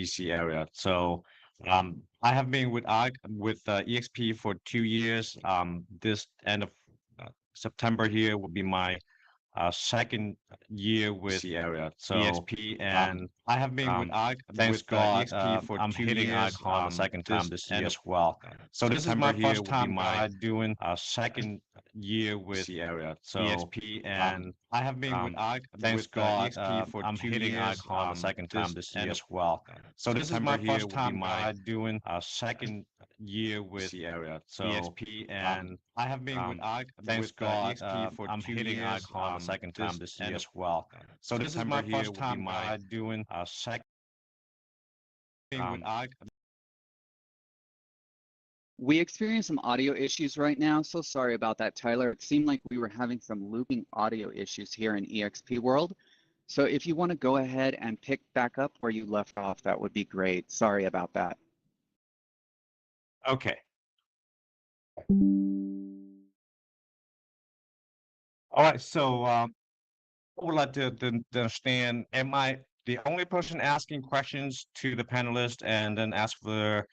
DC area. So I have been with EXP for 2 years. This end of September here will be my second year with the area. So EXP, and I have been thanks God, EXP for I'm hitting years, Icon the second time this year as well. So this is my first time doing a second year with the area. So EXP, and I have been with thanks God, EXP for I'm hitting years, Icon the second time this year as well. So this is my first time doing a second year with the area. So EXP, and I have been with thanks God, EXP for I'm hitting years, Icon the second time this year as well. So this is my first time doing a second with We experienced some audio issues right now. So sorry about that, Tyler. It seemed like we were having some looping audio issues here in EXP World. So if you want to go ahead and pick back up where you left off, that would be great. Sorry about that. Okay. All right. So I would like to understand, am I the only person asking questions to the panelists and then ask for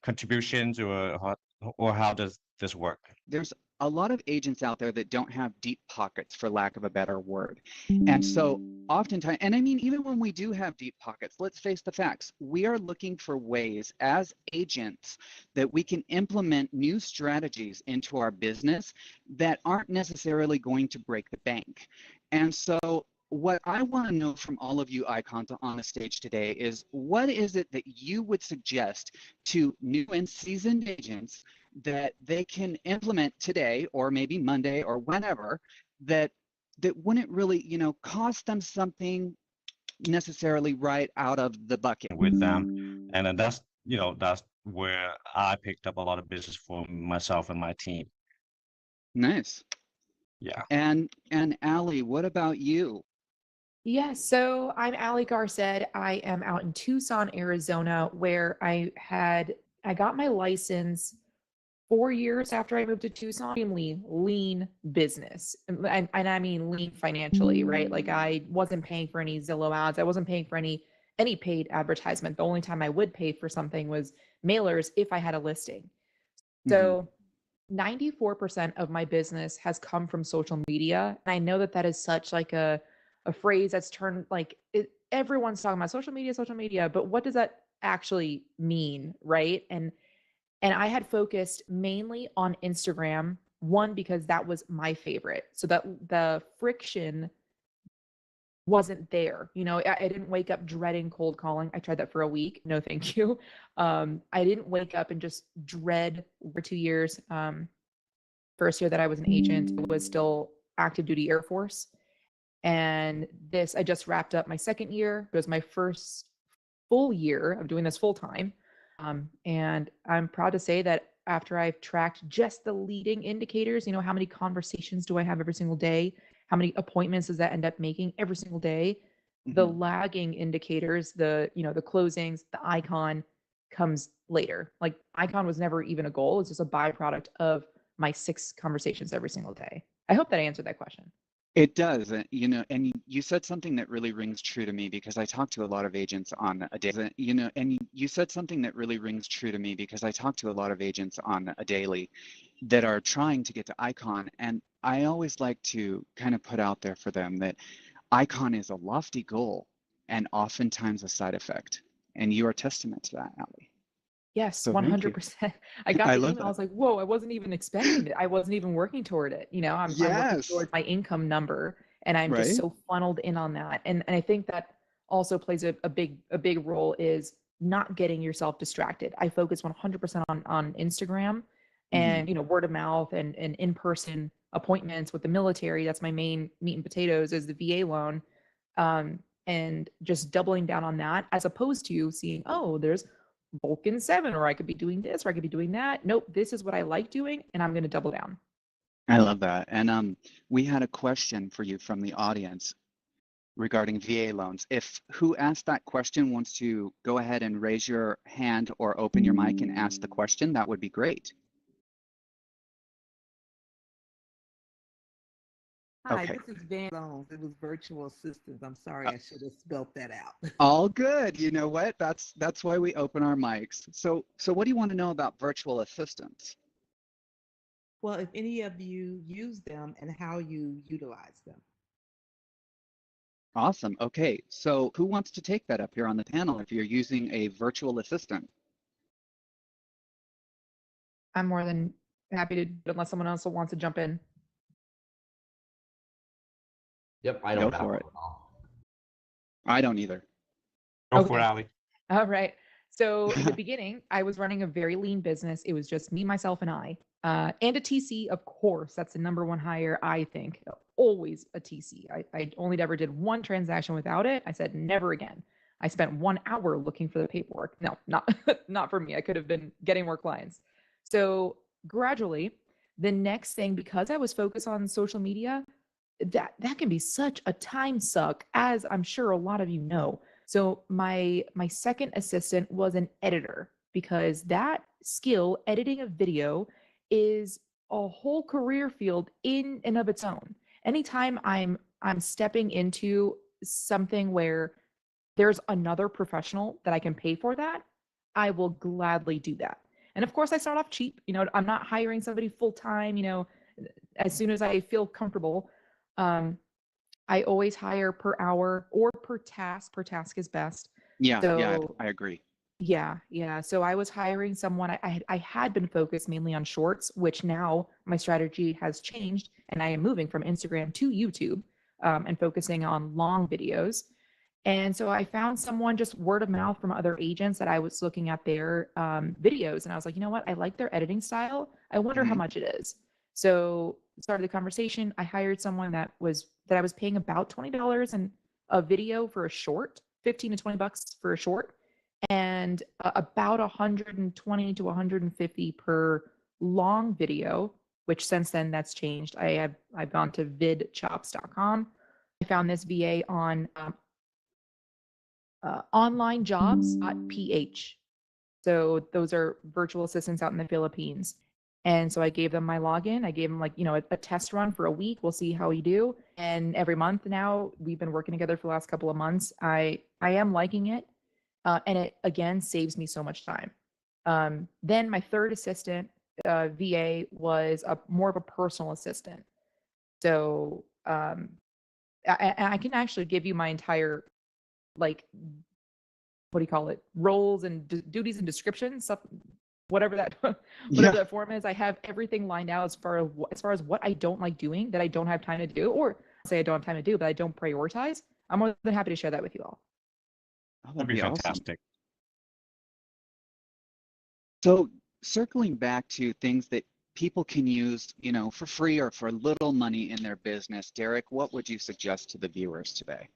contributions, or how does this work? There's a lot of agents out there that don't have deep pockets, for lack of a better word. And so oftentimes, and I mean, even when we do have deep pockets, let's face the facts, we are looking for ways as agents that we can implement new strategies into our business that aren't necessarily going to break the bank. And so what I want to know from all of you icons on the stage today is, what is it that you would suggest to new and seasoned agents that they can implement today, or maybe Monday or whenever, that wouldn't really, cost them something necessarily right out of the bucket with them? And then that's where I picked up a lot of business for myself and my team. Nice. Yeah. And Allie, what about you? Yeah, so I'm Allie Garced. I am out in Tucson, Arizona, where I got my license 4 years after I moved to Tucson. Extremely lean business, and I mean lean financially, right? Like, I wasn't paying for any Zillow ads. I wasn't paying for any paid advertisement. The only time I would pay for something was mailers if I had a listing. So 94% of my business has come from social media. And I know that is such like a phrase that's turned like everyone's talking about social media, but what does that actually mean, right? And I had focused mainly on Instagram, one, because that was my favorite. So that the friction wasn't there. I didn't wake up dreading cold calling. I tried that for a week. No, thank you. I didn't wake up and just dread for 2 years. First year that I was an agent, it was still active duty Air Force. And I just wrapped up my second year. It was my first full year of doing this full time. And I'm proud to say that after I've tracked just the leading indicators, how many conversations do I have every single day? How many appointments does that end up making every single day? The lagging indicators, the closings, the icon comes later. Like, icon was never even a goal. It's just a byproduct of my 6 conversations every single day. I hope that I answered that question. It does, and you said something that really rings true to me, because I talk to a lot of agents on a daily, and you said something that really rings true to me, because I talk to a lot of agents on a daily that are trying to get to icon. And I always like to kind of put out there for them that icon is a lofty goal and oftentimes a side effect. And you are testament to that, Allie. Yes, So thank you. 100%. I got the email. that. I was like, whoa, I wasn't even expecting it. I wasn't even working toward it. I'm working towards my income number, and I'm just so funneled in on that. And I think that also plays a big role, is not getting yourself distracted. I focus 100% on Instagram and, word of mouth and in-person appointments with the military. That's my main meat and potatoes, is the VA loan. And just doubling down on that, as opposed to seeing, oh, there's Vulcan 7, or I could be doing this, or I could be doing that. Nope, this is what I like doing, and I'm going to double down. I love that. And we had a question for you from the audience regarding VA loans. If who asked that question wants to go ahead and raise your hand or open your mic and ask the question, that would be great. Hi, Okay. this is Van Zones. It was virtual assistants. I'm sorry, I should have spelt that out. All good. You know what? That's why we open our mics. So what do you want to know about virtual assistants? Well, if any of you use them and how you utilize them. Awesome. Okay. So who wants to take that up here on the panel if you're using a virtual assistant? I'm more than happy to, unless someone else wants to jump in. Yep, I Go don't have for one it. at all. I don't either. Go for it, Okay. Ali. All right. So in the beginning, I was running a very lean business. It was just me, myself, and I. And a TC, of course. That's the number one hire, I think. Always a TC. I only ever did one transaction without it. I said never again. I spent 1 hour looking for the paperwork. No, not not for me. I could have been getting more clients. So gradually, the next thing, because I was focused on social media, that can be such a time suck, as I'm sure a lot of you know. So my second assistant was an editor, because that skill, editing a video, is a whole career field in and of its own. Anytime I'm stepping into something where there's another professional that I can pay for that, I will gladly do that. And of course, I start off cheap. I'm not hiring somebody full time, as soon as I feel comfortable. Um, I always hire per hour or per task. Per task is best. Yeah, So I agree. yeah. So I was hiring someone. I had been focused mainly on shorts, which now my strategy has changed, and I am moving from Instagram to YouTube, and focusing on long videos. And so I found someone just word of mouth from other agents that I was looking at their videos, and I was like, you know what? I like their editing style. I wonder how Mhm. much it is. So started the conversation. I hired someone that I was paying about $20 and a video for a short, 15 to $20 for a short, and about 120 to 150 per long video. Which since then that's changed. I've gone to vidchops.com. I found this VA on onlinejobs.ph. So those are virtual assistants out in the Philippines. And so I gave them my login. I gave them a test run for a week. We'll see how we do. And every month now, we've been working together for the last couple of months. I am liking it. And it again saves me so much time. Then my third assistant, VA, was more of a personal assistant. So I can actually give you my entire, like, what do you call it, roles and duties and descriptions, stuff, whatever that Yeah, whatever that form is. I have everything lined out as far as what I don't like doing, that I don't have time to do, or say I don't have time to do, but I don't prioritize. I'm more than happy to share that with you all. oh, That'd that'd be be awesome. fantastic. So circling back to things that people can use, for free or for little money in their business, Derek, what would you suggest to the viewers today?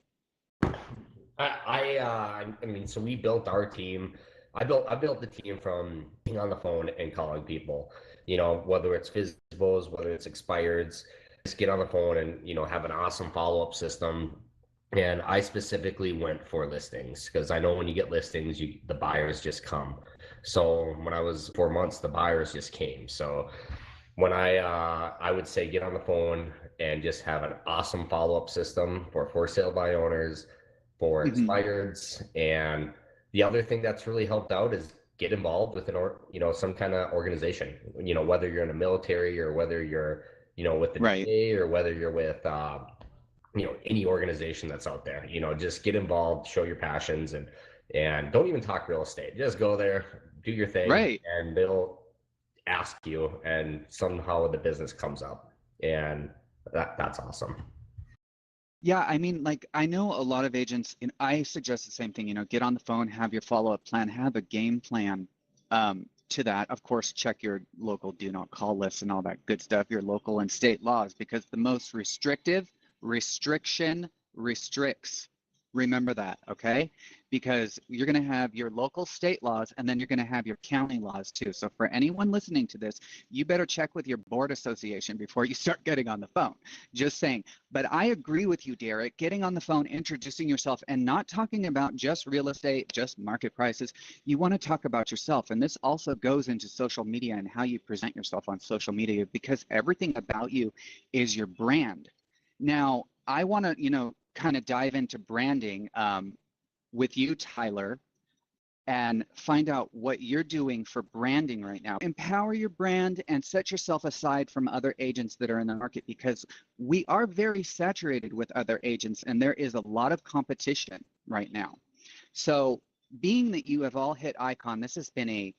I mean, so we built our team. I built the team from being on the phone and calling people, whether it's physicals, whether it's expireds, just get on the phone and, have an awesome follow-up system. And I specifically went for listings because I know when you get listings, the buyers just come. So when I was 4 months, the buyers just came. So when I would say get on the phone and just have an awesome follow-up system for sale by owners, for Hmm. expireds. And the other thing that's really helped out is get involved with some kind of organization, whether you're in the military or whether you're, with the Right. DA or whether you're with, any organization that's out there, just get involved, show your passions, and don't even talk real estate. Just go there, do your thing, Right. and they'll ask you, and somehow the business comes up, and that's awesome. Yeah, I mean, like, I know a lot of agents, and I suggest the same thing, get on the phone, have your follow-up plan, have a game plan to that. Of course, check your local do not call list and all that good stuff, your local and state laws, because the most restrictive restriction restricts. Remember that, okay? Because you're going to have your local state laws, and then you're going to have your county laws too. So for anyone listening to this, you better check with your board association before you start getting on the phone. Just saying. But I agree with you, Derek, getting on the phone, introducing yourself, and not talking about just real estate, just market prices. You want to talk about yourself. And this also goes into social media and how you present yourself on social media, because everything about you is your brand. Now, I want to, kind of dive into branding with you, Tyler, and find out what you're doing for branding right now. Empower your brand and set yourself aside from other agents that are in the market, because we are very saturated with other agents and there is a lot of competition right now. So being that you have all hit Icon, this has been a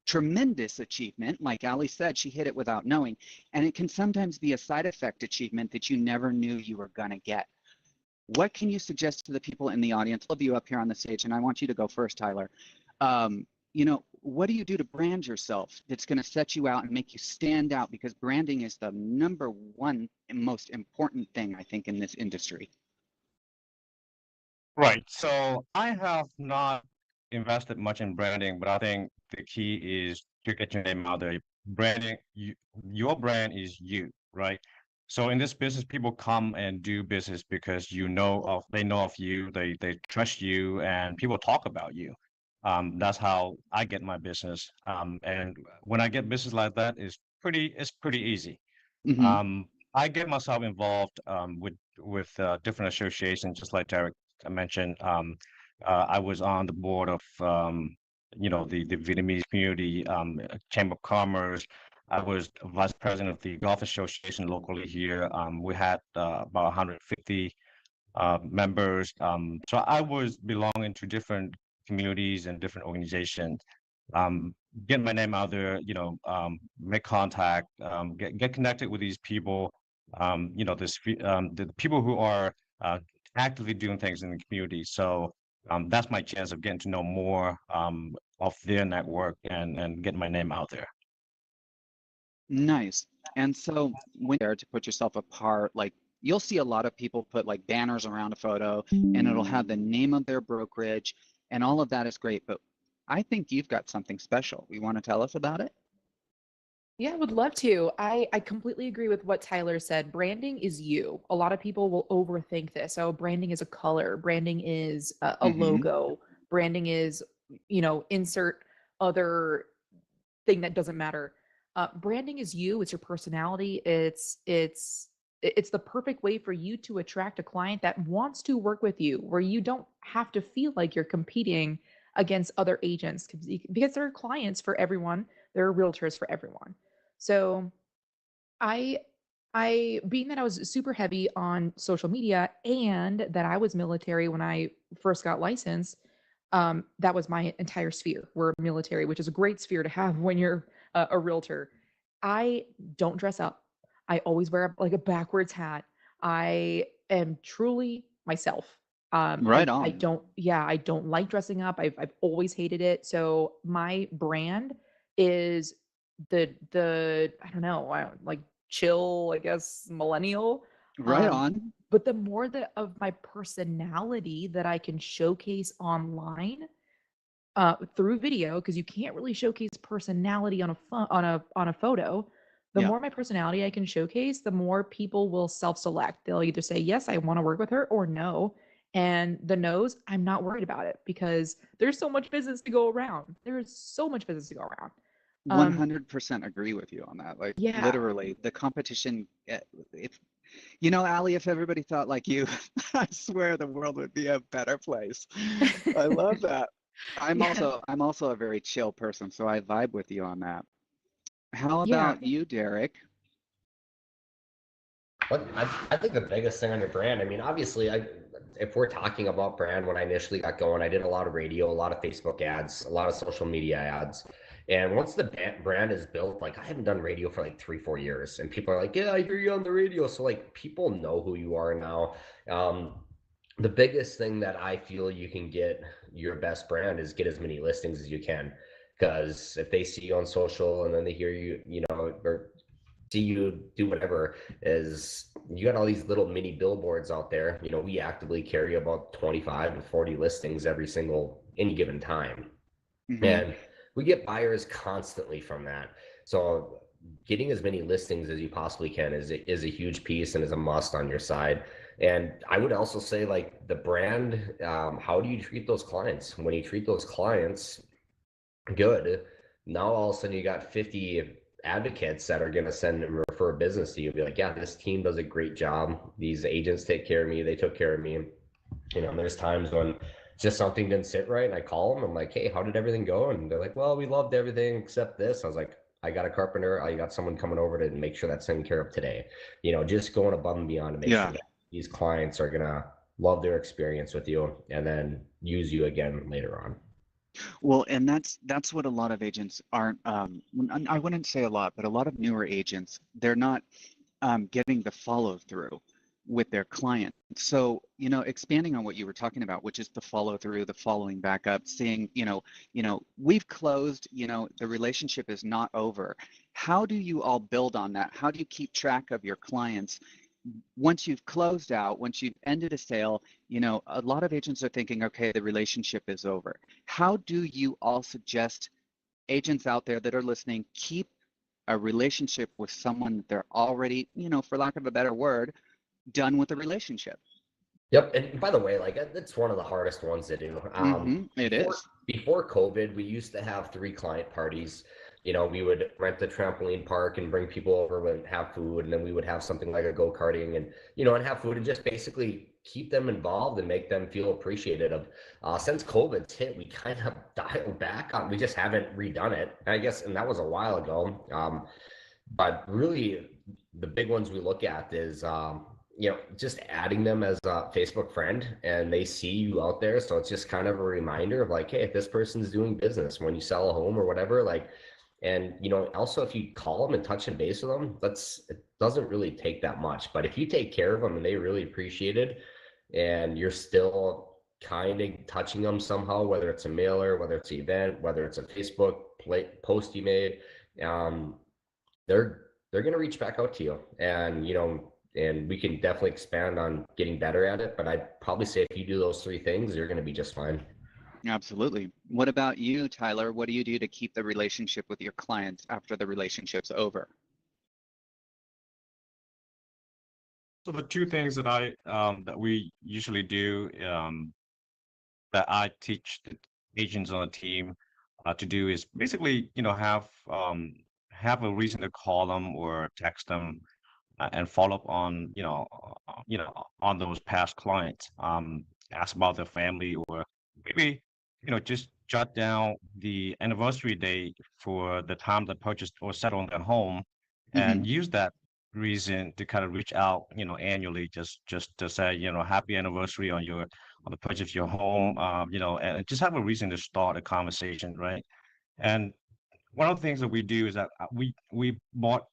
tremendous achievement. Like Ali said, she hit it without knowing, and it can sometimes be a side effect achievement that you never knew you were going to get. What can you suggest to the people in the audience? All of you up here on the stage, and I want you to go first, Tyler. What do you do to brand yourself that's going to set you out and make you stand out? Because branding is the number one and most important thing, I think, in this industry. Right. So I have not invested much in branding, but I think the key is to get your name out there. Branding, your brand is you, right? So in this business, people come and do business because they know of you, they trust you, and people talk about you. That's how I get my business. And when I get business like that, it's pretty easy. Mm-hmm. I get myself involved with different associations, just like Derek mentioned. I was on the board of the Vietnamese community Chamber of Commerce. I was vice president of the Golf Association locally here. We had about 150 members. So I was belonging to different communities and different organizations. Um, get my name out there, make contact, get connected with these people, the people who are actively doing things in the community. So that's my chance of getting to know more of their network and getting my name out there. Nice. And so when you're there to put yourself apart, like you'll see a lot of people put like banners around a photo and it'll have the name of their brokerage, and all of that is great. But I think you've got something special. You want to tell us about it? Yeah, I would love to. I completely agree with what Tyler said. Branding is you. A lot of people will overthink this. Oh, branding is a color. Branding is a Mm-hmm. logo. Branding is, insert other thing that doesn't matter. Branding is you. It's your personality. It's the perfect way for you to attract a client that wants to work with you, where you don't have to feel like you're competing against other agents, because there are clients for everyone. There are realtors for everyone. So I being that I was super heavy on social media and that I was military when I first got licensed, that was my entire sphere. We're military, which is a great sphere to have when you're a realtor. I don't dress up. I always wear like a backwards hat. I am truly myself. Right I on. don't, yeah, I don't like dressing up. I've always hated it. So my brand is the I don't know, like chill, I guess, millennial. Right Um, on. but the more that of my personality that I can showcase online through video, because you can't really showcase personality on a photo. The Yeah. more my personality I can showcase, the more people will self-select. They'll either say yes, I want to work with her, or no. And the no's, I'm not worried about it, because there's so much business to go around. There's so much business to go around. 100% agree with you on that. Like Yeah. literally the competition, if Ali, if everybody thought like you, I swear the world would be a better place. I love that. I'm Yeah. also I'm also a very chill person, so I vibe with you on that. How Yeah. about you, Derek? But I think the biggest thing on your brand, I mean, obviously, if we're talking about brand, when I initially got going, I did a lot of radio, a lot of Facebook ads, a lot of social media ads. And once the brand is built, like I haven't done radio for like 3, 4 years, and people are like, yeah, I hear you on the radio. So like people know who you are now. The biggest thing that I feel you can get your best brand is get as many listings as you can. Because if they see you on social and then they hear you, or see you do whatever, is you got all these little mini billboards out there. We actively carry about 25 to 40 listings any given time. Mm-hmm. And we get buyers constantly from that. So getting as many listings as you possibly can is a huge piece and is a must on your side. And I would also say, like, the brand, how do you treat those clients? When you treat those clients good, now all of a sudden you got 50 advocates that are going to send and refer business to you. Be like, yeah, this team does a great job. These agents take care of me. They took care of me. You know, and there's times when just something didn't sit right, and I call them. I'm like, hey, how did everything go? And they're like, well, we loved everything except this. I was like, I got a carpenter. I got someone coming over to make sure that's taken care of today. You know, just going above and beyond to make Yeah. sure that these clients are gonna love their experience with you and then use you again later on. Well, and that's what a lot of agents aren't. I wouldn't say a lot, but a lot of newer agents, they're not getting the follow through with their client. So, you know, expanding on what you were talking about, which is the follow through, the following back up, seeing, we've closed, the relationship is not over. How do you all build on that? How do you keep track of your clients once you've closed out, once you've ended a sale? A lot of agents are thinking, okay, the relationship is over. How do you all suggest agents out there that are listening keep a relationship with someone that they're already, for lack of a better word, done with the relationship? Yep. And by the way, like it's one of the hardest ones to do. It is. Before COVID, we used to have 3 client parties. You know, we would rent the trampoline park and bring people over and have food, and then we would have something like a go-karting and, and have food and just basically keep them involved and make them feel appreciated of. Since COVID's hit, we kind of dialed back on, we just haven't redone it, I guess, and that was a while ago. But really, the big ones we look at is, just adding them as a Facebook friend, and they see you out there. So it's just kind of a reminder of like, hey, if this person's doing business when you sell a home or whatever, like, and also if you call them and touch and base with them, it doesn't really take that much. But if you take care of them and they really appreciate it, and you're still kind of touching them somehow, whether it's a mailer, whether it's an event, whether it's a Facebook post you made, they're going to reach back out to you. And and we can definitely expand on getting better at it, but I'd probably say if you do those 3 things, you're going to be just fine. Absolutely. What about you, Tyler? What do you do to keep the relationship with your clients after the relationship's over? So the 2 things that that we usually do, that I teach the agents on the team to do is basically, have a reason to call them or text them and follow up on, on those past clients. Ask about their family, or maybe, just jot down the anniversary date for the time they purchased or settled their home, and use that reason to kind of reach out, annually, just to say, happy anniversary on the purchase of your home, and just have a reason to start a conversation, right? And one of the things that we do is that we bought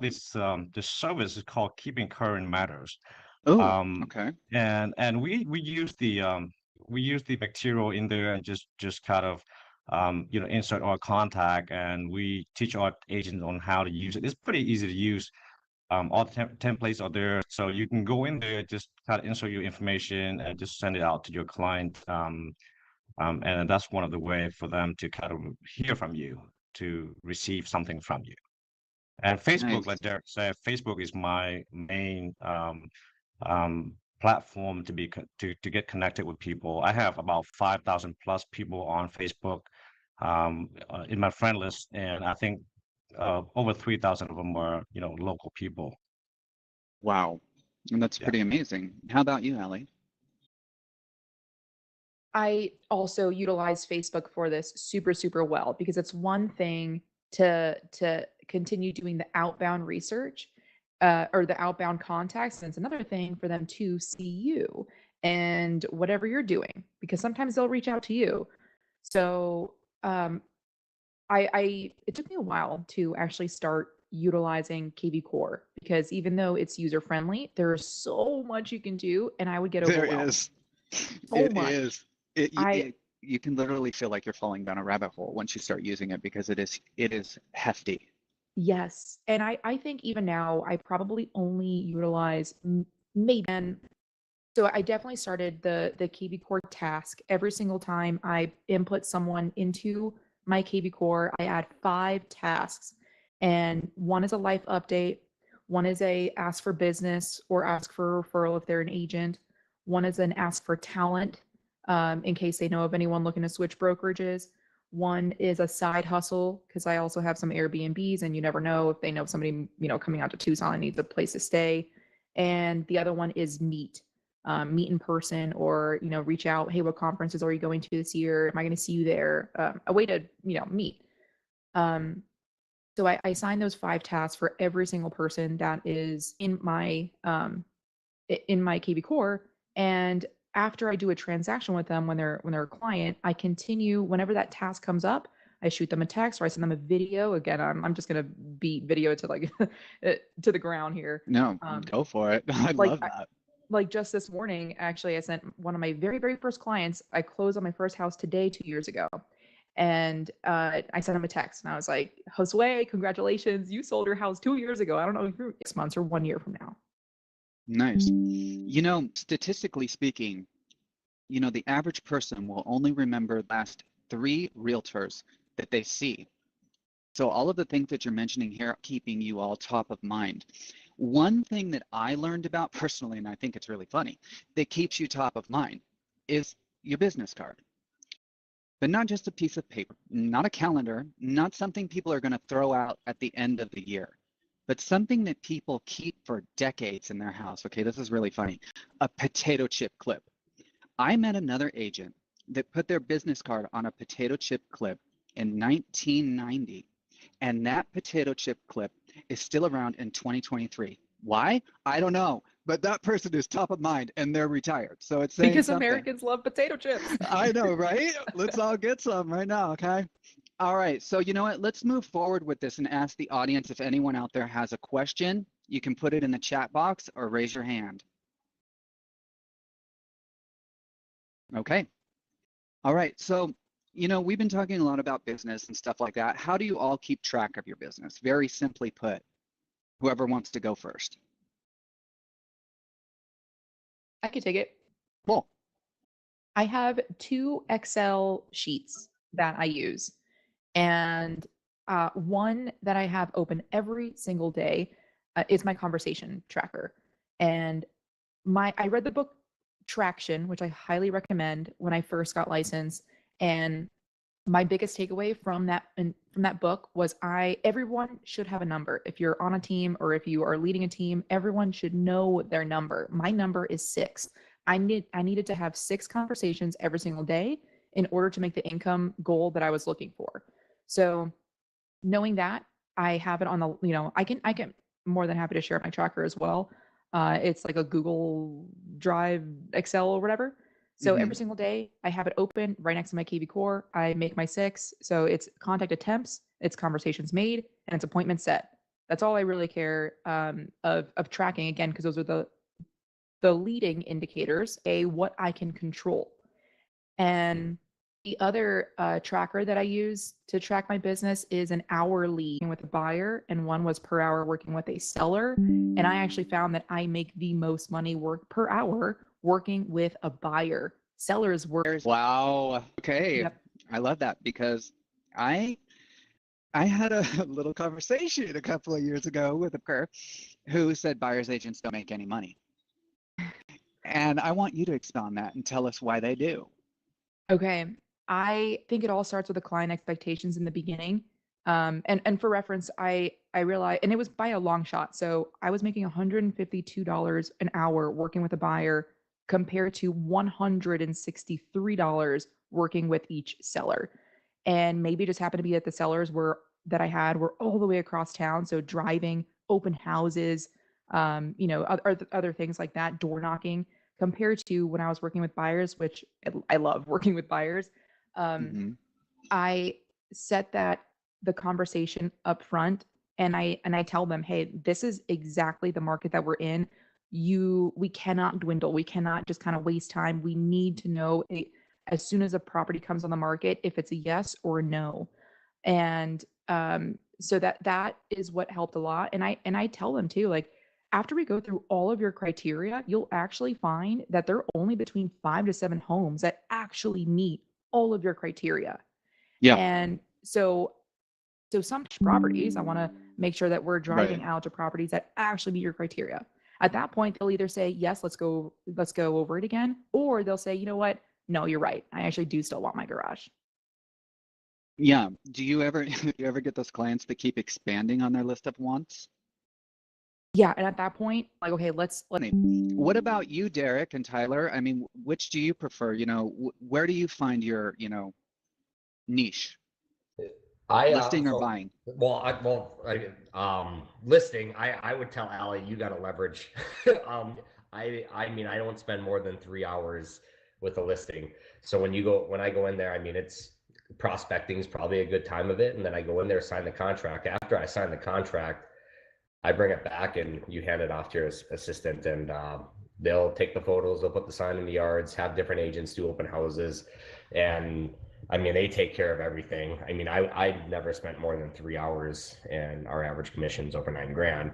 this service is called Keeping Current Matters. Oh, Um, okay. and we use the material in there and just kind of insert our contact, and we teach our agents on how to use it. It's pretty easy to use. All the templates are there, so you can go in there, just kind of insert your information and just send it out to your client. And that's one of the way for them to kind of hear from you, to receive something from you. And Facebook, Nice. like Derek said, Facebook is my main platform to get connected with people. I have about 5,000 plus people on Facebook in my friend list, and I think over 3,000 of them are local people. Wow. And that's Yeah. pretty amazing. How about you, Allie? I also utilize Facebook for this super, super well, because it's one thing to continue doing the outbound research, or the outbound contacts, and it's another thing for them to see you and whatever you're doing, because sometimes they'll reach out to you. So I it took me a while to actually start utilizing KV Core, because even though it's user friendly, there's so much you can do, and I would get There overwhelmed. is. So It much. is. I You can literally feel like you're falling down a rabbit hole once you start using it, because it is hefty. Yes, and I think even now I probably only utilize maybe 10. So I definitely started the KV Core task. Every single time I input someone into my KV Core, I add 5 tasks, and one is a life update, one is a ask for business or ask for referral if they're an agent, one is an ask for talent, in case they know of anyone looking to switch brokerages. One is a side hustle because I also have some Airbnbs, and you never know if they know somebody, coming out to Tucson and needs a place to stay. And the other one is meet in person, or reach out. Hey, what conferences are you going to this year? Am I going to see you there? A way to meet. So I assign those 5 tasks for every single person that is in my KV core. And after I do a transaction with them, when they're a client, I continue whenever that task comes up. I shoot them a text or I send them a video. Again, I'm just gonna beat video to like to the ground here. No, go for it. I love that. Like just this morning, actually, I sent one of my very, very first clients. I closed on my first house today, 2 years ago. And I sent him a text and I was like, Josue, congratulations. You sold your house 2 years ago. I don't know if you're 6 months or 1 year from now. Nice. Statistically speaking, the average person will only remember last 3 realtors that they see. So all of the things that you're mentioning here are keeping you all top of mind. One thing that I learned about personally, and I think it's really funny, that keeps you top of mind is your business card. But not just a piece of paper, not a calendar, not something people are going to throw out at the end of the year, but something that people keep for decades in their house. Okay, this is really funny. A potato chip clip. I met another agent that put their business card on a potato chip clip in 1990, and that potato chip clip is still around in 2023. Why? I don't know, but that person is top of mind and they're retired. So it's saying because something. Americans love potato chips. I know, right? Let's all get some right now, okay? All right, so you know what? Let's move forward with this and ask the audience if anyone out there has a question. You can put it in the chat box or raise your hand. Okay. All right, so we've been talking a lot about business and stuff like that. How do you all keep track of your business? Very simply put, whoever wants to go first. I could take it. Cool. I have 2 Excel sheets that I use, and one that I have open every single day is my conversation tracker. And I read the book Traction, which I highly recommend, when I first got licensed. And my biggest takeaway from that book was everyone should have a number. If you're on a team or if you are leading a team, everyone should know their number. My number is 6. I needed to have 6 conversations every single day in order to make the income goal that I was looking for. So knowing that, I have it on the, I can more than happy to share my tracker as well. It's like a Google Drive, Excel, or whatever. So every single day I have it open right next to my KV core. I make my 6. So it's contact attempts, it's conversations made, and it's appointments set. That's all I really care of tracking, again, because those are the leading indicators, what I can control. And the other tracker that I use to track my business is an hourly with a buyer, and one was per hour working with a seller. And I actually found that I make the most money per hour working with a buyer. Sellers work. Wow. Okay. Yep. I love that because I had a little conversation a couple of years ago with a girl who said buyer's agents don't make any money. And I want you to expound on that and tell us why they do. Okay. I think it all starts with the client expectations in the beginning. And for reference, I realized, and it was by a long shot. So I was making $152 an hour working with a buyer compared to $163 working with each seller. And maybe it just happened to be that the sellers that I had were all the way across town. So driving, open houses, other things like that, door knocking, compared to when I was working with buyers, which I love working with buyers. I set the conversation up front, and I tell them, hey, this is exactly the market that we're in. We cannot dwindle. We cannot just kind of waste time. We need to know as soon as a property comes on the market, if it's a yes or a no. And so that is what helped a lot. And I tell them too, like, after we go through all of your criteria, you'll actually find that there are only between 5 to 7 homes that actually meet all of your criteria. Yeah. And so some properties, I want to make sure that we're driving Right. out to properties that actually meet your criteria. At that point, they'll either say, yes, let's go over it again, or they'll say, you know what? No, you're right. I actually do still want my garage. Yeah. Do you ever do you ever get those clients that keep expanding on their list of wants? Yeah, and at that point, like, okay, let Funny. What about you, Derek and Tyler? I mean, which do you prefer? You know, where do you find your, you know, niche? I Listing or so buying? listing. I would tell Allie you got to leverage. I mean I don't spend more than 3 hours with a listing. So when I go in there, I mean it's prospecting is probably a good time of it, and then I go in there, sign the contract. After I sign the contract, I bring it back and you hand it off to your assistant, and they'll take the photos, they'll put the sign in the yards, have different agents do open houses, and I mean they take care of everything. I mean I never spent more than 3 hours, and our average commission is over 9 grand.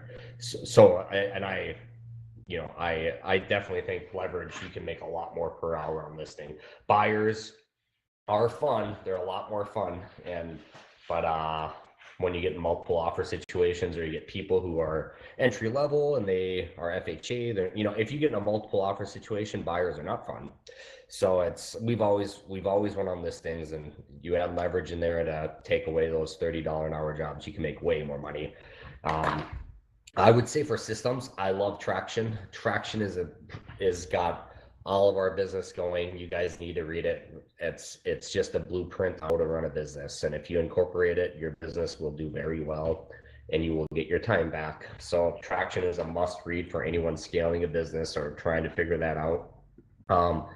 I definitely think leverage, you can make a lot more per hour on listing. Buyers are fun. They're a lot more fun. But when you get in multiple offer situations, or you get people who are entry level and they are FHA, they're, if you get in a multiple offer situation, buyers are not fun. So we've always went on listings, and you add leverage in there to take away those $30 an hour jobs. You can make way more money. I would say for systems, I love Traction. Traction is got all of our business going. You guys need to read it. It's just a blueprint how to run a business, and if you incorporate it, your business will do very well, and you will get your time back. So Traction is a must read for anyone scaling a business or trying to figure that out. Um,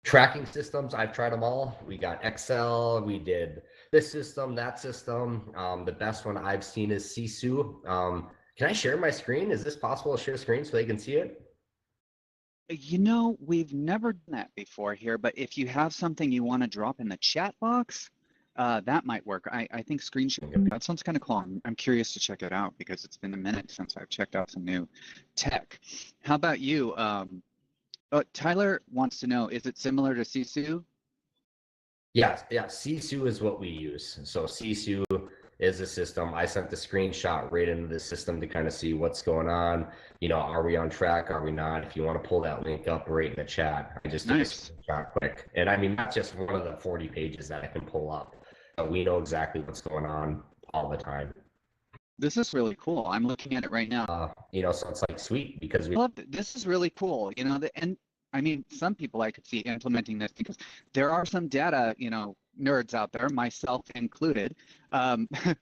Tracking systems, I've tried them all. We got Excel, we did this system, that system. The best one I've seen is Sisu. Can I share my screen? Is this possible to share screen so they can see it? You know, we've never done that before here, but if you have something you want to drop in the chat box, that might work. I think screen sharing, that sounds kind of cool. I'm curious to check it out because it's been a minute since I've checked out some new tech. How about you? Tyler wants to know, is it similar to Sisu? Yeah. Sisu is what we use. So Sisu is a system. I sent the screenshot right into the system to kind of see what's going on. Are we on track? Are we not? If you want to pull that link up right in the chat, I just took a Nice. screenshot quick. And I mean, that's just one of the 40 pages that I can pull up. But we know exactly what's going on all the time. This is really cool. I'm looking at it right now. So it's like sweet because we Love it. This is really cool. And I mean, some people I could see implementing this because there are some data, nerds out there, myself included. If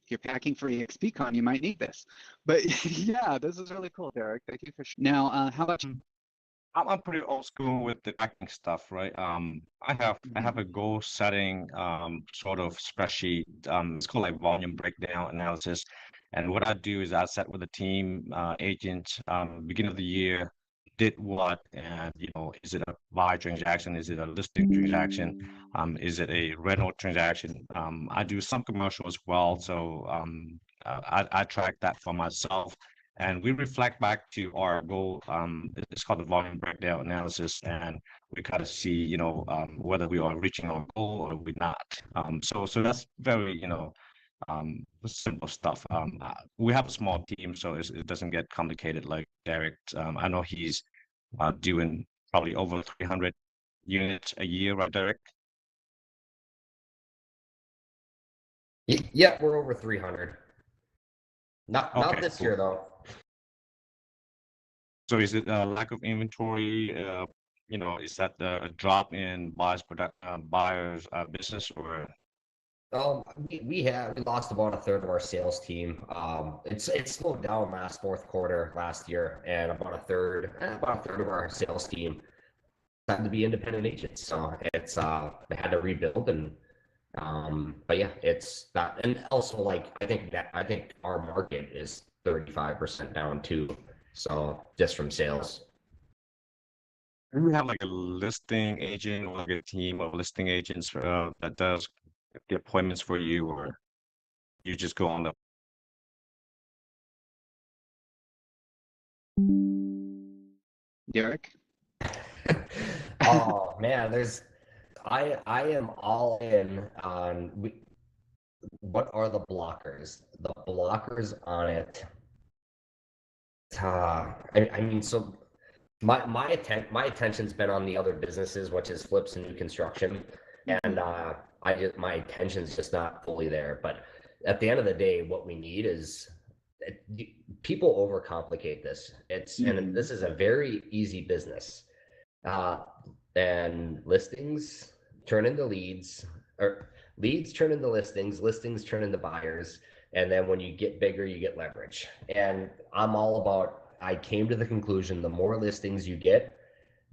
you're packing for EXPCon, you might need this. But yeah, this is really cool, Derek. Thank you for now. How about you? I'm pretty old school with the tracking stuff, right? I have a goal setting sort of spreadsheet. It's called like volume breakdown analysis. And what I do is I set with a team agent beginning of the year, did what, and is it a buy transaction? Is it a listing transaction? Is it a rental transaction? I do some commercial as well, so I track that for myself, and we reflect back to our goal. It's called the volume breakdown analysis, and we kind of see, whether we are reaching our goal or we're not. So that's very, simple stuff. We have a small team, so it doesn't get complicated like Derek. I know he's doing probably over 300 units a year, right, Derek? Yeah, we're over 300. Not Okay, this cool. year though. So is it a lack of inventory? Is that a drop in buyers business, or? We lost about a third of our sales team. It slowed down last fourth quarter last year, and about a third of our sales team had to be independent agents. So it's they had to rebuild, and but yeah, it's that. And also, like, I think our market is 35% down too. So just from sales. Do you have like a listing agent or like a team of listing agents that does the appointments for you, or you just go on the? Derek? Oh man, I am all in on what are the blockers? The blockers on it. I mean, so my attention's been on the other businesses, which is flips and new construction. and my attention's just not fully there. But at the end of the day, what we need is people overcomplicate this. And this is a very easy business. And listings turn into leads, or leads turn into listings, listings turn into buyers. And then when you get bigger, you get leverage. And I came to the conclusion, the more listings you get,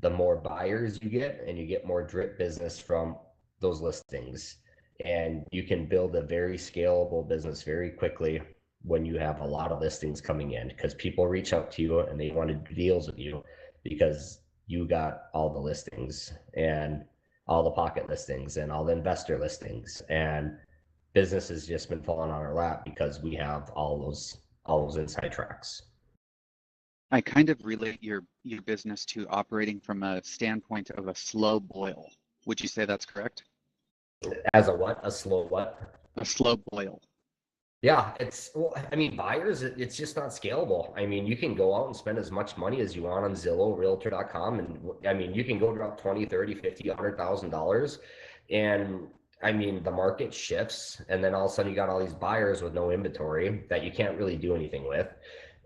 the more buyers you get, and you get more drip business from those listings. And you can build a very scalable business very quickly when you have a lot of listings coming in, because people reach out to you and they want to do deals with you because you got all the listings and all the pocket listings and all the investor listings, and business has just been falling on our lap because we have all those inside tracks. I kind of relate your business to operating from a standpoint of a slow boil. Would you say that's correct? As a what? A slow what? A slow boil. Yeah, buyers, it's just not scalable. I mean, you can go out and spend as much money as you want on Zillow, Realtor.com, and I mean, you can go drop 20, 30, 50, $100,000, and I mean, the market shifts, and then all of a sudden you got all these buyers with no inventory that you can't really do anything with.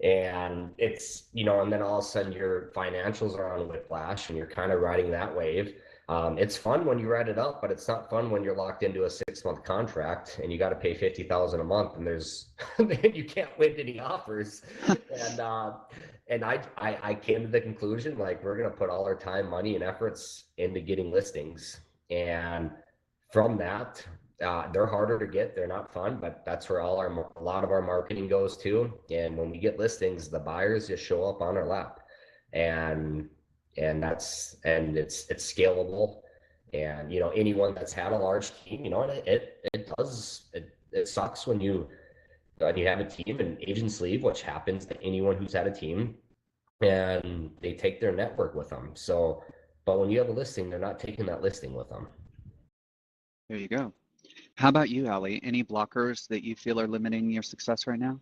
And it's, and then all of a sudden your financials are on whiplash and you're kind of riding that wave. It's fun when you ride it up, but it's not fun when you're locked into a 6-month contract and you got to pay $50,000 a month, and you can't win any offers. And I came to the conclusion, like, we're going to put all our time, money, and efforts into getting listings. And from that, they're harder to get. They're not fun, but that's where a lot of our marketing goes to. And when we get listings, the buyers just show up on our lap, and it's scalable. And anyone that's had a large team, it sucks when you have a team and agents leave, which happens to anyone who's had a team, and they take their network with them. So, but when you have a listing, they're not taking that listing with them. There you go. How about you, Allie? Any blockers that you feel are limiting your success right now?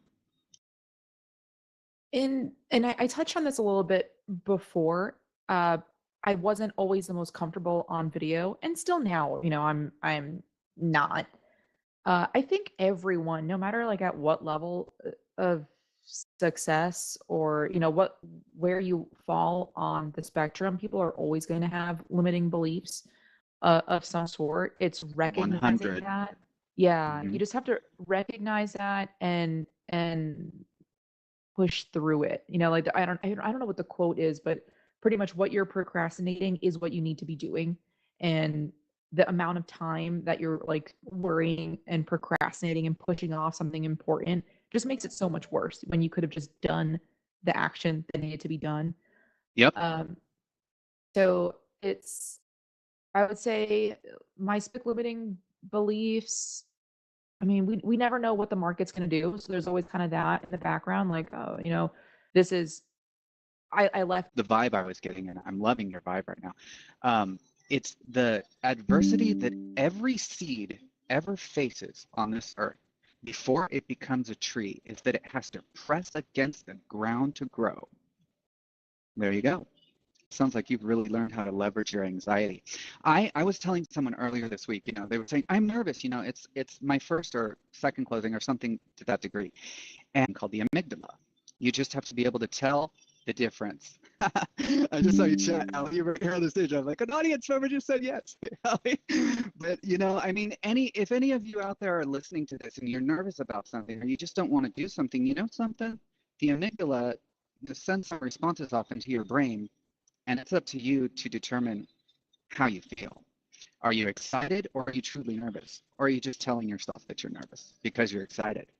And I touched on this a little bit before. I wasn't always the most comfortable on video, and still now, I'm not. I think everyone, no matter like at what level of success or where you fall on the spectrum, people are always going to have limiting beliefs of some sort. It's recognizing 100. that. Yeah, you just have to recognize that and push through it. Like I don't know what the quote is, but pretty much what you're procrastinating is what you need to be doing. And the amount of time that you're like worrying and procrastinating and pushing off something important just makes it so much worse when you could have just done the action that needed to be done. Yep. So I would say my spec limiting beliefs. I mean, we never know what the market's going to do. So there's always kind of that in the background, like, oh, this is, I left. The vibe I was getting, and I'm loving your vibe right now. It's the adversity that every seed ever faces on this earth before it becomes a tree is that it has to press against the ground to grow. There you go. Sounds like you've really learned how to leverage your anxiety. I was telling someone earlier this week, they were saying, I'm nervous, it's my first or second closing or something to that degree, and called the amygdala. You just have to be able to tell the difference. I just saw you chat, Allie, you were here on the stage. I'm like, an audience member just said yes, Allie. But if any of you out there are listening to this and you're nervous about something or you just don't want to do something, something? The amygdala sends some responses off into your brain, and it's up to you to determine how you feel. Are you excited, or are you truly nervous? Or are you just telling yourself that you're nervous because you're excited?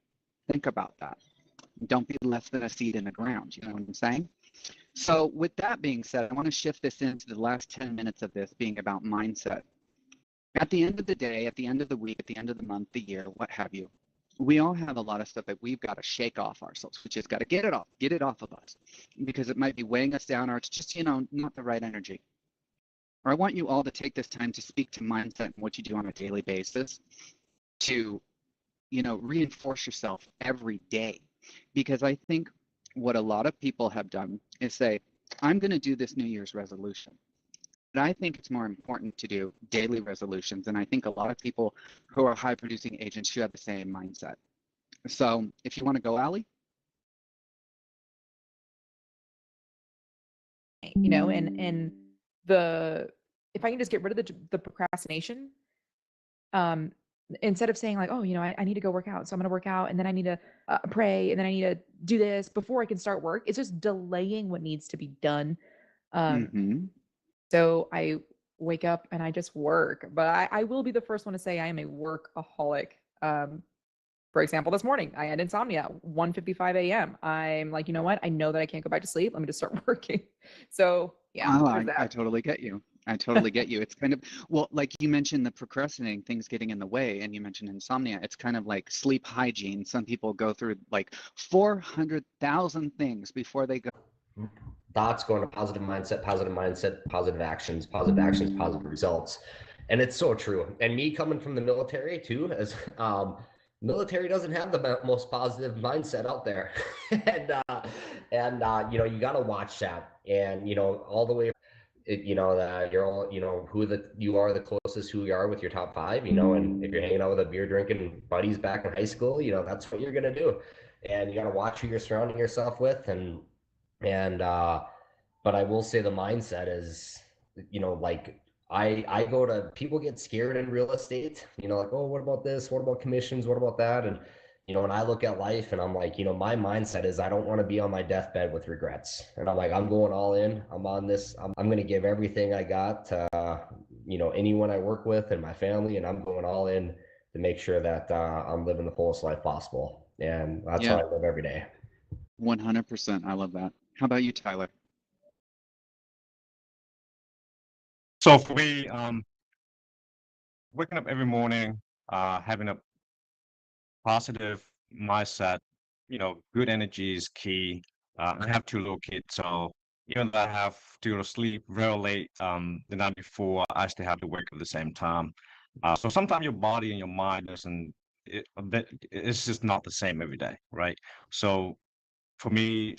Think about that. Don't be less than a seed in the ground. You know what I'm saying? So with that being said, I want to shift this into the last 10 minutes of this being about mindset. At the end of the day, at the end of the week, at the end of the month, the year, what have you, we all have a lot of stuff that we've got to shake off ourselves. We just got to get it off of us, because it might be weighing us down, or it's just, not the right energy. Or I want you all to take this time to speak to mindset and what you do on a daily basis to, reinforce yourself every day. Because I think what a lot of people have done is say, I'm going to do this New Year's resolution. But I think it's more important to do daily resolutions. And I think a lot of people who are high producing agents should have the same mindset. So if you want to go, Allie. You know, and the if I can just get rid of the procrastination, instead of saying like, oh, you know, I need to go work out, so I'm going to work out, and then I need to pray, and then I need to do this before I can start work. It's just delaying what needs to be done. So I wake up and I just work, but I will be the first one to say I am a workaholic. For example, this morning I had insomnia at 1:55 a.m. I'm like, you know what? I know that I can't go back to sleep. Let me just start working. So yeah, Oh, there's I that. totally get you. I totally get you. It's kind of, well, like you mentioned the procrastinating, things getting in the way, and you mentioned insomnia. It's kind of like sleep hygiene. Some people go through like 400,000 things before they go. Thoughts going to positive mindset, positive actions, positive results. And it's so true. And me coming from the military too, as military doesn't have the most positive mindset out there. and you know, you got to watch that. And, you know, all the way, you know, that you're all, you know, you are the closest who you are with your top five, you know, and if you're hanging out with a beer drinking buddies back in high school, you know, that's what you're going to do. And you got to watch who you're surrounding yourself with. And but I will say the mindset is, you know, like I go to, people get scared in real estate, you know, like, oh, what about this, what about commissions, what about that? And you know, when I look at life and I'm like, you know, my mindset is I don't want to be on my deathbed with regrets. And I'm like, I'm going all in, I'm on this, I'm going to give everything I got to, you know, anyone I work with and my family, and I'm going all in to make sure that I'm living the fullest life possible. And that's how Yeah, I live every day. 100%. I love that. How about you, Tyler? So for me, waking up every morning, having a positive mindset, you know, good energy is key. I have two little kids, so even though I have to go to sleep very late the night before, I still have to wake up at the same time. So sometimes your body and your mind doesn't, it's just not the same every day, right? So for me,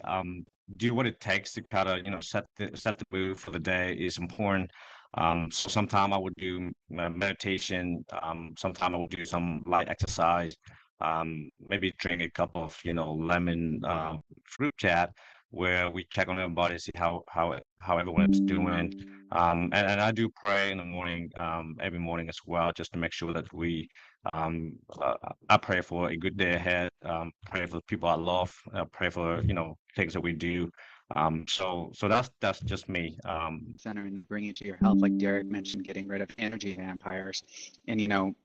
do what it takes to kind of, you know, set the mood for the day is important. So sometimes I would do meditation. Sometimes I will do some light exercise. Maybe drink a cup of, you know, lemon fruit chat where we check on everybody, see how everyone is doing. And I do pray in the morning, every morning as well, just to make sure that um, uh, I pray for a good day ahead. Pray for the people I love. Pray for, you know, things that we do. So that's just me. Center and bringing it to your health, like Derek mentioned, getting rid of energy vampires. And, you know,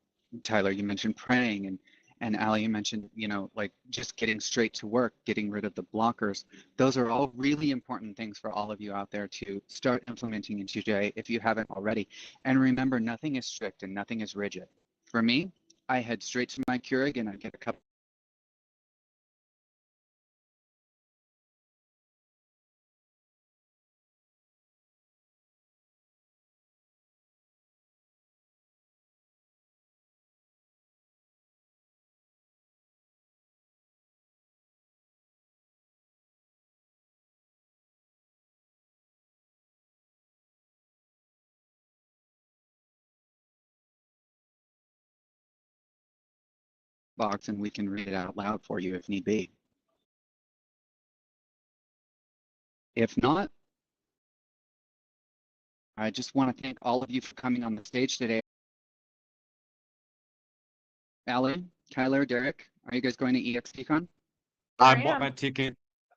Tyler, you mentioned praying, and Ali, you mentioned, you know, like just getting straight to work, getting rid of the blockers. Those are all really important things for all of you out there to start implementing into your day if you haven't already. And remember, nothing is strict and nothing is rigid. For me, I head straight to my Keurig and I get a cup box and we can read it out loud for you if need be. If not, I just want to thank all of you for coming on the stage today. Alan, Tyler, Derek, are you guys going to EXPCon? I Sure bought my am. ticket.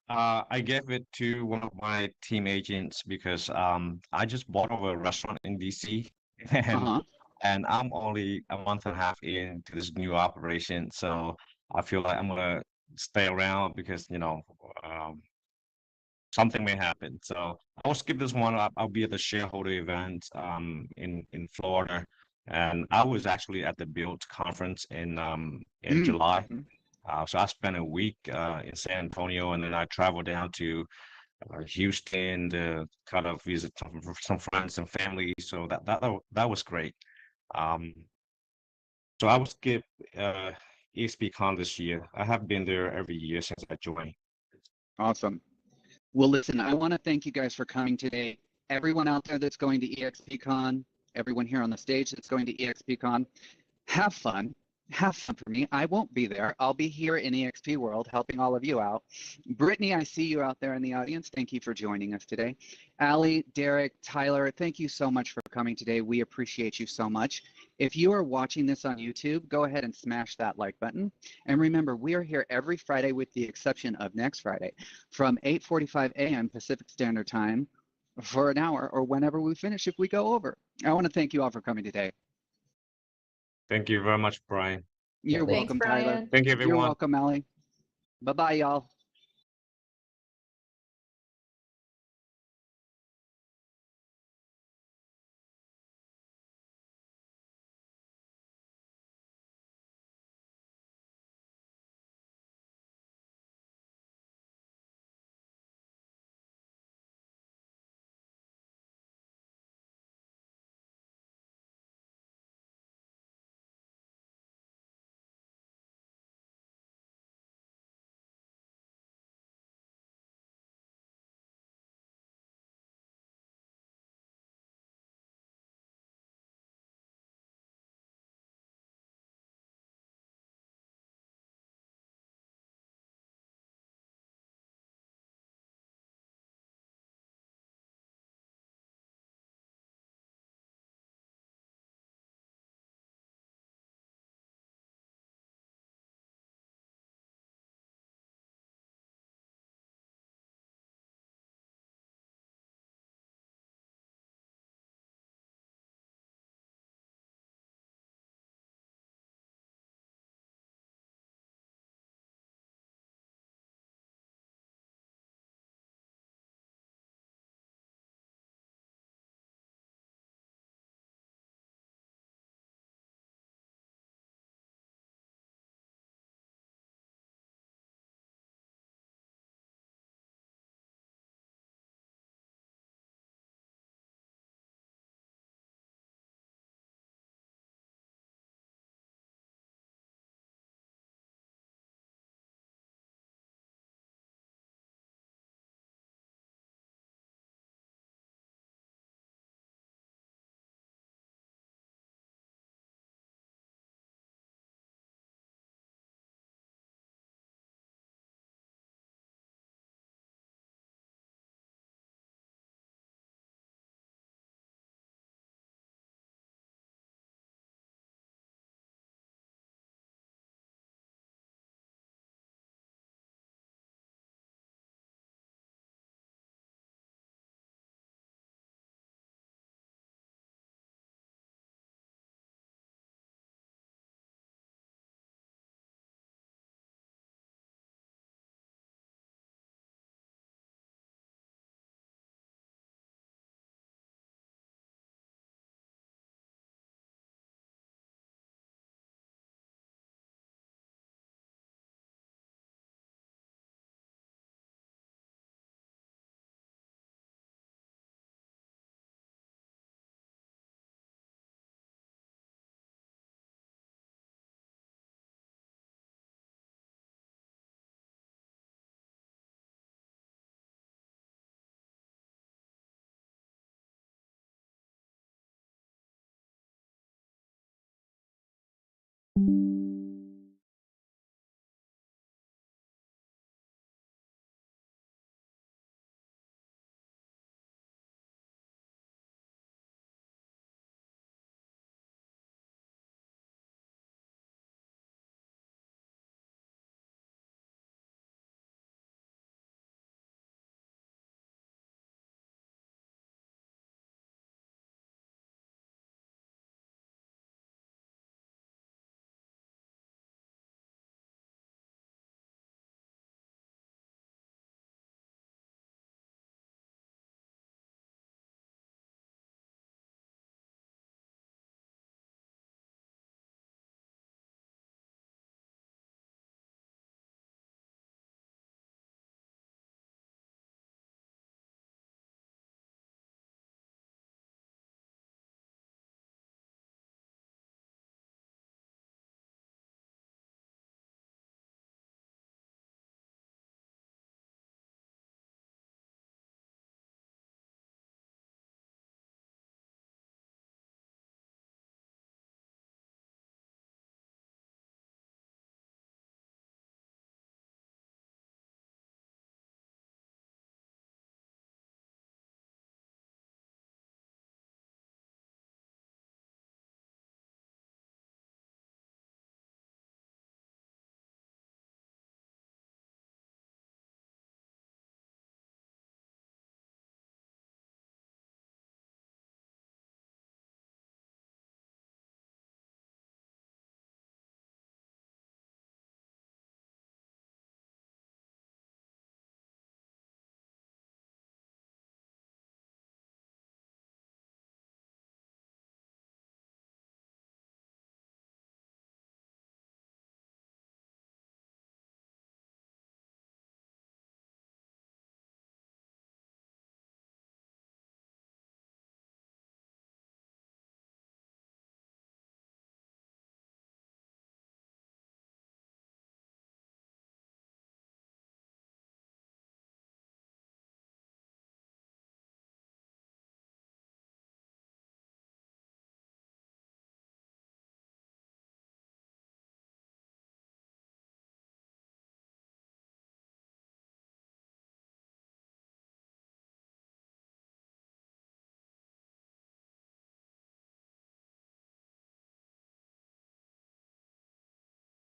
I gave it to one of my team agents because I just bought over a restaurant in DC, and Uh-huh. I'm only a month and a half into this new operation, so I feel like I'm gonna stay around because, you know, um, something may happen. So I'll skip this one. I'll be at the shareholder event in Florida, and I was actually at the Build conference in July. Mm-hmm. So I spent a week in San Antonio, and then I traveled down to Houston to kind of visit some friends and family. So that was great. Um, so I will skip uh, EXPCon this year. I have been there every year since I joined. Awesome. Well, listen, I want to thank you guys for coming today. everyone out there that's going to EXPCon, everyone here on the stage that's going to EXPCon, have fun. Have fun for me. I won't be there. I'll be here in EXP World helping all of you out. Brittany, I see you out there in the audience. Thank you for joining us today. Allie, Derek, Tyler, thank you so much for coming today. We appreciate you so much. If you are watching this on YouTube, go ahead and smash that like button. And remember, we are here every Friday with the exception of next Friday from 8:45 a.m. Pacific Standard Time for an hour or whenever we finish if we go over. I want to thank you all for coming today. Thank you very much, Brian. You're Thanks, welcome, Tyler. Brian. Thank you, You're everyone. welcome, Allie. Bye-bye, y'all.